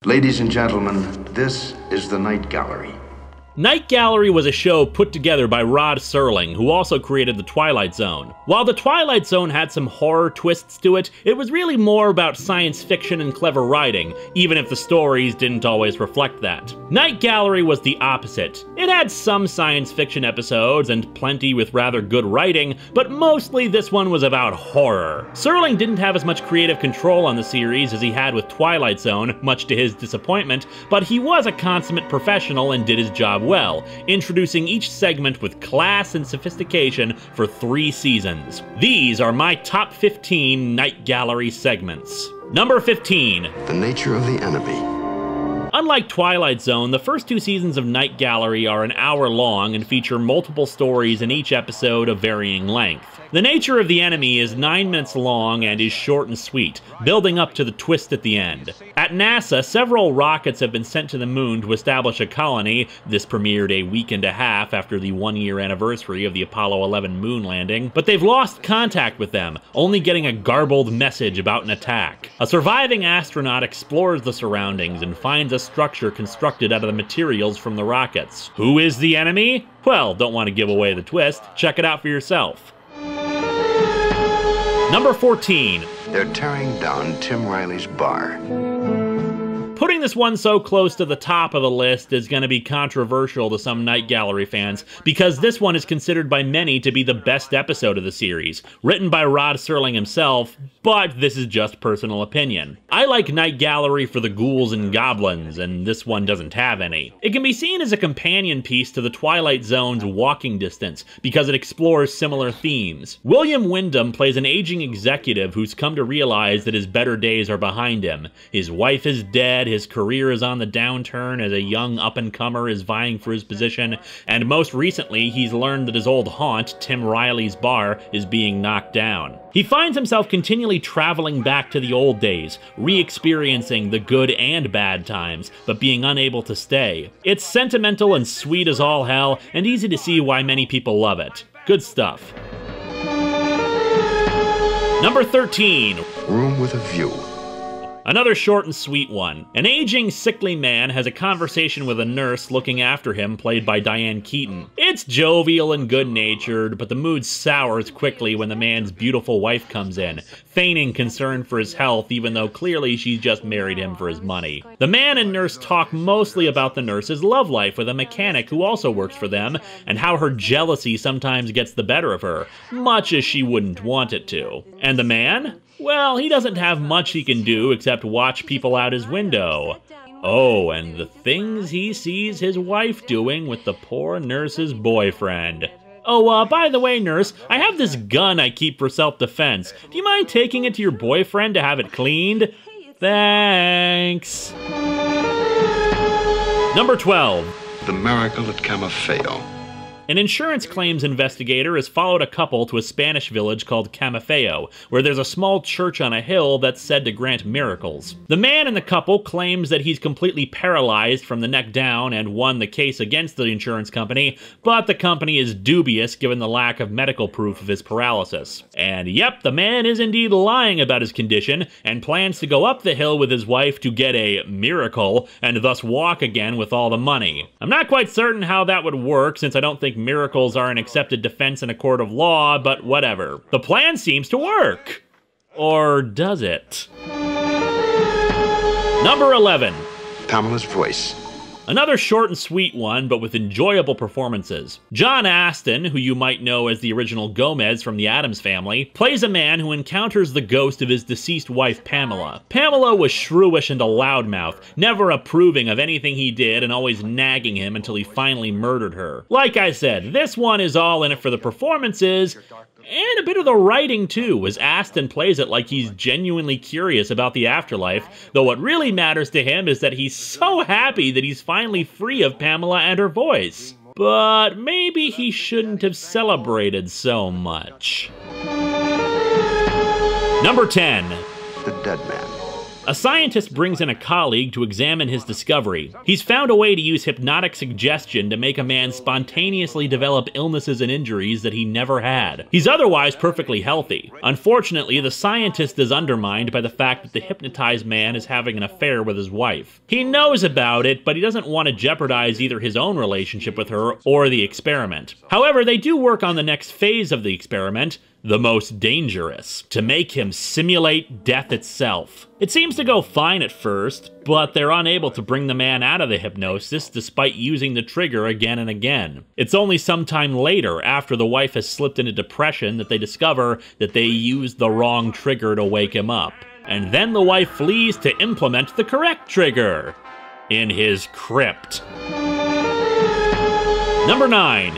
Ladies and gentlemen, this is the Night Gallery. Night Gallery was a show put together by Rod Serling, who also created The Twilight Zone. While The Twilight Zone had some horror twists to it, it was really more about science fiction and clever writing, even if the stories didn't always reflect that. Night Gallery was the opposite. It had some science fiction episodes and plenty with rather good writing, but mostly this one was about horror. Serling didn't have as much creative control on the series as he had with Twilight Zone, much to his disappointment, but he was a consummate professional and did his job well, introducing each segment with class and sophistication for 3 seasons. These are my top 15 Night Gallery segments. Number 15. The nature of the enemy. Unlike Twilight Zone, the first 2 seasons of Night Gallery are an hour long and feature multiple stories in each episode of varying length. The nature of the enemy is 9 minutes long and is short and sweet, building up to the twist at the end. At NASA, several rockets have been sent to the moon to establish a colony. This premiered a week and a half after the 1-year anniversary of the Apollo 11 moon landing, but they've lost contact with them, only getting a garbled message about an attack. A surviving astronaut explores the surroundings and finds a structure constructed out of the materials from the rockets. Who is the enemy? Well, don't want to give away the twist. Check it out for yourself. Number 14. They're tearing down Tim Riley's bar. Putting this one so close to the top of the list is going to be controversial to some Night Gallery fans, because this one is considered by many to be the best episode of the series, written by Rod Serling himself, but this is just personal opinion. I like Night Gallery for the ghouls and goblins, and this one doesn't have any. It can be seen as a companion piece to The Twilight Zone's Walking Distance, because it explores similar themes. William Wyndham plays an aging executive who's come to realize that his better days are behind him. His wife is dead, his career is on the downturn as a young up-and-comer is vying for his position, and most recently he's learned that his old haunt, Tim Riley's bar, is being knocked down. He finds himself continually traveling back to the old days, re-experiencing the good and bad times, but being unable to stay. It's sentimental and sweet as all hell, and easy to see why many people love it. Good stuff. Number 13. Room with a View. Another short and sweet one. An aging, sickly man has a conversation with a nurse looking after him, played by Diane Keaton. It's jovial and good-natured, but the mood sours quickly when the man's beautiful wife comes in, feigning concern for his health even though clearly she just married him for his money. The man and nurse talk mostly about the nurse's love life with a mechanic who also works for them, and how her jealousy sometimes gets the better of her, much as she wouldn't want it to. And the man? Well, he doesn't have much he can do except watch people out his window. Oh, and the things he sees his wife doing with the poor nurse's boyfriend. Oh, by the way, nurse, I have this gun I keep for self-defense. Do you mind taking it to your boyfriend to have it cleaned? Thanks. Number 12. The Miracle at Camafeo. An insurance claims investigator has followed a couple to a Spanish village called Camafeo, where there's a small church on a hill that's said to grant miracles. The man in the couple claims that he's completely paralyzed from the neck down and won the case against the insurance company, but the company is dubious given the lack of medical proof of his paralysis. And yep, the man is indeed lying about his condition and plans to go up the hill with his wife to get a miracle and thus walk again with all the money. I'm not quite certain how that would work, since I don't think miracles are an accepted defense in a court of law, but whatever. The plan seems to work. Or does it? Number 11. Pamela's Voice. Another short and sweet one, but with enjoyable performances. John Astin, who you might know as the original Gomez from the Addams Family, plays a man who encounters the ghost of his deceased wife, Pamela. Pamela was shrewish and a loudmouth, never approving of anything he did and always nagging him until he finally murdered her. Like I said, this one is all in it for the performances, and a bit of the writing too, as Astin plays it like he's genuinely curious about the afterlife, though what really matters to him is that he's so happy that he's finally free of Pamela and her voice. But maybe he shouldn't have celebrated so much. Number 10. The Dead Man. A scientist brings in a colleague to examine his discovery. He's found a way to use hypnotic suggestion to make a man spontaneously develop illnesses and injuries that he never had. He's otherwise perfectly healthy. Unfortunately, the scientist is undermined by the fact that the hypnotized man is having an affair with his wife. He knows about it, but he doesn't want to jeopardize either his own relationship with her or the experiment. However, they do work on the next phase of the experiment, the most dangerous, to make him simulate death itself. It seems to go fine at first, but they're unable to bring the man out of the hypnosis despite using the trigger again and again. It's only sometime later, after the wife has slipped into depression, that they discover that they used the wrong trigger to wake him up. And then the wife flees to implement the correct trigger in his crypt. Number 9.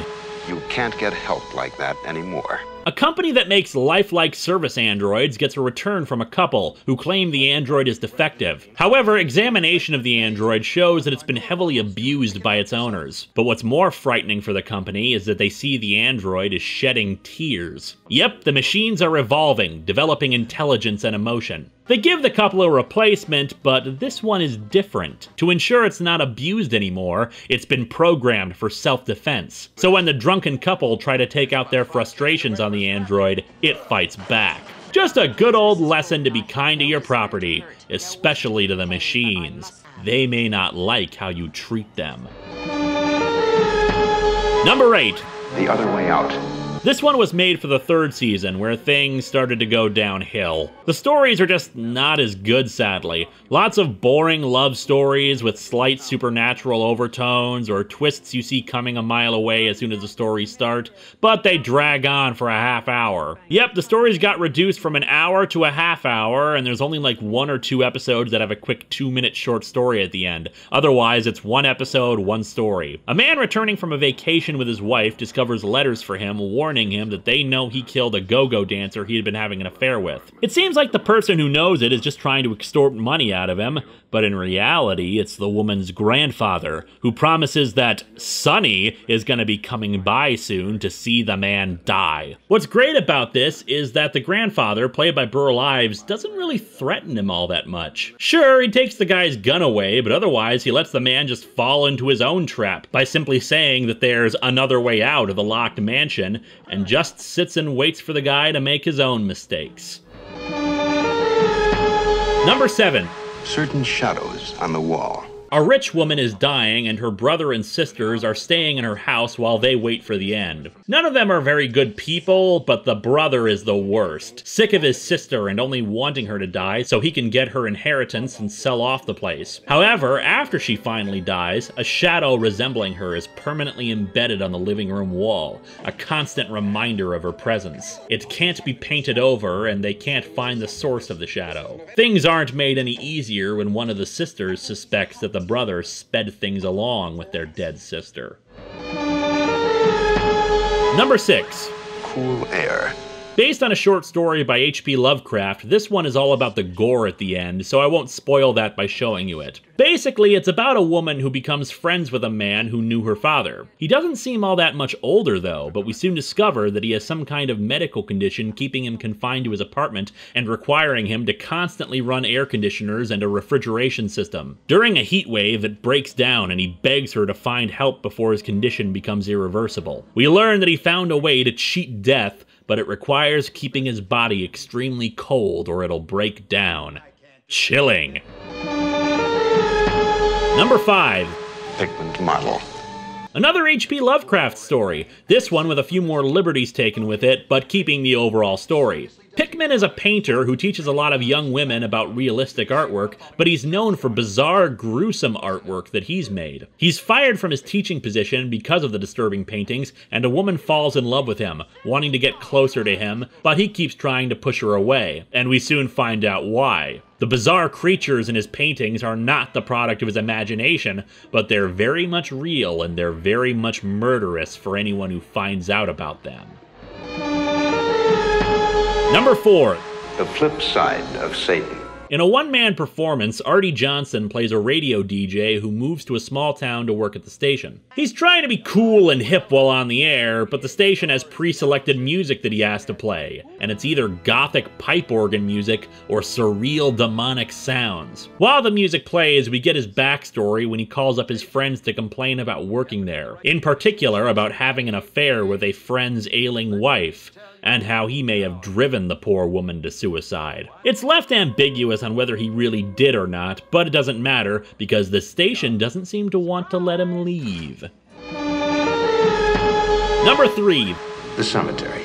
You can't get help like that anymore. A company that makes lifelike service androids gets a return from a couple who claim the android is defective. However, examination of the android shows that it's been heavily abused by its owners. But what's more frightening for the company is that they see the android is shedding tears. Yep, the machines are evolving, developing intelligence and emotion. They give the couple a replacement, but this one is different. To ensure it's not abused anymore, it's been programmed for self-defense. So when the drunken couple try to take out their frustrations on the android, it fights back. Just a good old lesson to be kind to your property, especially to the machines. They may not like how you treat them. Number 8. The Other Way Out. This one was made for the 3rd season, where things started to go downhill. The stories are just not as good, sadly. Lots of boring love stories with slight supernatural overtones or twists you see coming a mile away as soon as the stories start, but they drag on for a half hour. Yep, the stories got reduced from an hour to a half hour, and there's only like 1 or 2 episodes that have a quick 2-minute short story at the end. Otherwise, it's 1 episode, 1 story. A man returning from a vacation with his wife discovers letters for him warning him that they know he killed a go-go dancer he had been having an affair with. It seems like the person who knows it is just trying to extort money out of him, but in reality, it's the woman's grandfather, who promises that Sonny is going to be coming by soon to see the man die. What's great about this is that the grandfather, played by Burl Ives, doesn't really threaten him all that much. Sure, he takes the guy's gun away, but otherwise he lets the man just fall into his own trap by simply saying that there's another way out of the locked mansion, and just sits and waits for the guy to make his own mistakes. Number 7. Certain shadows on the wall. A rich woman is dying and her brother and sisters are staying in her house while they wait for the end. None of them are very good people, but the brother is the worst. Sick of his sister and only wanting her to die so he can get her inheritance and sell off the place. However, after she finally dies, a shadow resembling her is permanently embedded on the living room wall, a constant reminder of her presence. It can't be painted over and they can't find the source of the shadow. Things aren't made any easier when one of the sisters suspects that the brother sped things along with their dead sister. Number 6. Cool Air. Based on a short story by H.P. Lovecraft, this one is all about the gore at the end, so I won't spoil that by showing you it. Basically, it's about a woman who becomes friends with a man who knew her father. He doesn't seem all that much older though, but we soon discover that he has some kind of medical condition keeping him confined to his apartment and requiring him to constantly run air conditioners and a refrigeration system. During a heat wave, it breaks down and he begs her to find help before his condition becomes irreversible. We learn that he found a way to cheat death, but it requires keeping his body extremely cold or it'll break down. Chilling. Number 5. Pigment Model. Another H.P. Lovecraft story, this one with a few more liberties taken with it, but keeping the overall story. Pickman is a painter who teaches a lot of young women about realistic artwork, but he's known for bizarre, gruesome artwork that he's made. He's fired from his teaching position because of the disturbing paintings, and a woman falls in love with him, wanting to get closer to him, but he keeps trying to push her away, and we soon find out why. The bizarre creatures in his paintings are not the product of his imagination, but they're very much real and they're very much murderous for anyone who finds out about them. Number 4. The Flip Side of Satan. In a one-man performance, Artie Johnson plays a radio DJ who moves to a small town to work at the station. He's trying to be cool and hip while on the air, but the station has pre-selected music that he has to play, and it's either gothic pipe organ music or surreal demonic sounds. While the music plays, we get his backstory when he calls up his friends to complain about working there, in particular about having an affair with a friend's ailing wife, and how he may have driven the poor woman to suicide. It's left ambiguous on whether he really did or not, but it doesn't matter because the station doesn't seem to want to let him leave. Number 3. The cemetery.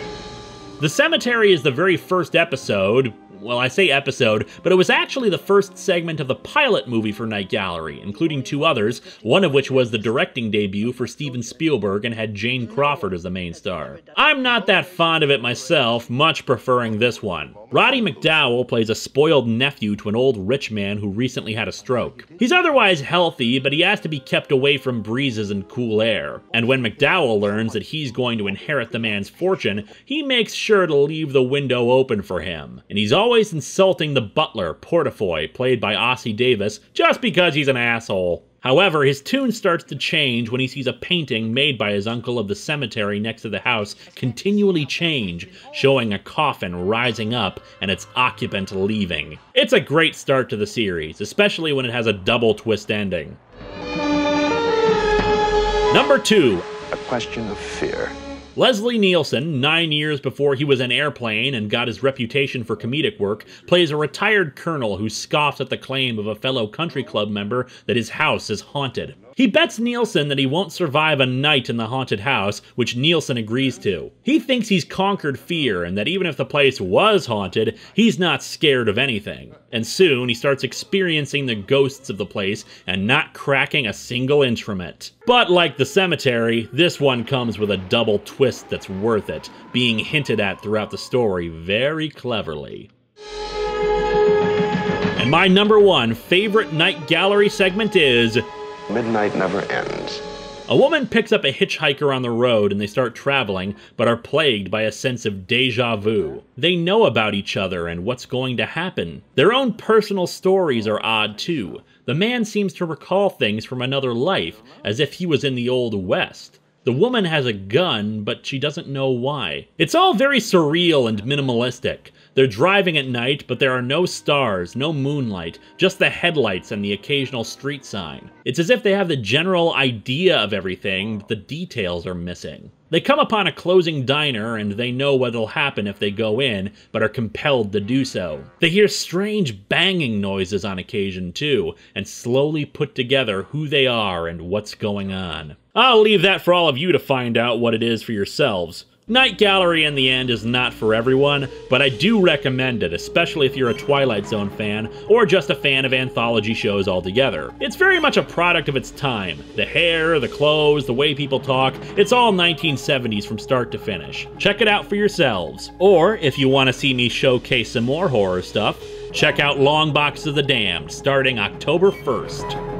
The Cemetery is the very first episode. Well, I say episode, but it was actually the first segment of the pilot movie for Night Gallery, including 2 others, one of which was the directing debut for Steven Spielberg and had Jane Crawford as the main star. I'm not that fond of it myself, much preferring this one. Roddy McDowall plays a spoiled nephew to an old rich man who recently had a stroke. He's otherwise healthy, but he has to be kept away from breezes and cool air. And when McDowall learns that he's going to inherit the man's fortune, he makes sure to leave the window open for him. And he's always insulting the butler, Portafoy, played by Ossie Davis, just because he's an asshole. However, his tune starts to change when he sees a painting made by his uncle of the cemetery next to the house continually change, showing a coffin rising up and its occupant leaving. It's a great start to the series, especially when it has a double twist ending. Number 2. A question of fear. Leslie Nielsen, 9 years before he was in Airplane and got his reputation for comedic work, plays a retired colonel who scoffs at the claim of a fellow country club member that his house is haunted. He bets Nielsen that he won't survive a night in the haunted house, which Nielsen agrees to. He thinks he's conquered fear and that even if the place was haunted, he's not scared of anything. And soon he starts experiencing the ghosts of the place and not cracking a single inch from it. But like the cemetery, this one comes with a double twist that's worth it, being hinted at throughout the story very cleverly. And my number 1 favorite Night Gallery segment is Midnight Never Ends. A woman picks up a hitchhiker on the road and they start traveling, but are plagued by a sense of déjà vu. They know about each other and what's going to happen. Their own personal stories are odd too. The man seems to recall things from another life, as if he was in the Old West. The woman has a gun, but she doesn't know why. It's all very surreal and minimalistic. They're driving at night, but there are no stars, no moonlight, just the headlights and the occasional street sign. It's as if they have the general idea of everything, but the details are missing. They come upon a closing diner and they know what'll happen if they go in, but are compelled to do so. They hear strange banging noises on occasion too, and slowly put together who they are and what's going on. I'll leave that for all of you to find out what it is for yourselves. Night Gallery in the end is not for everyone, but I do recommend it, especially if you're a Twilight Zone fan, or just a fan of anthology shows altogether. It's very much a product of its time. The hair, the clothes, the way people talk, it's all 1970s from start to finish. Check it out for yourselves. Or, if you want to see me showcase some more horror stuff, check out Long Box of the Damned, starting October 1st.